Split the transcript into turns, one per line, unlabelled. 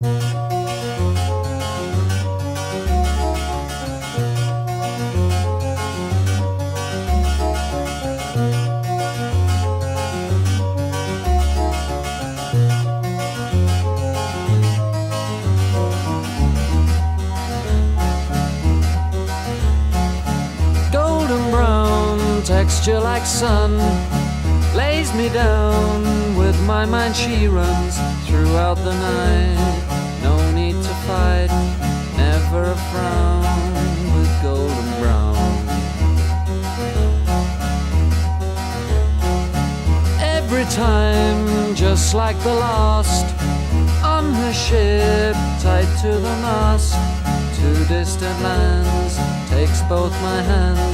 Golden brown texture like sun lays me down. With my mind she runs throughout the night. No need to fight, never a frown with golden brown. Every time, just like the last, on her ship, tied to the mast, to distant lands, takes both my hands.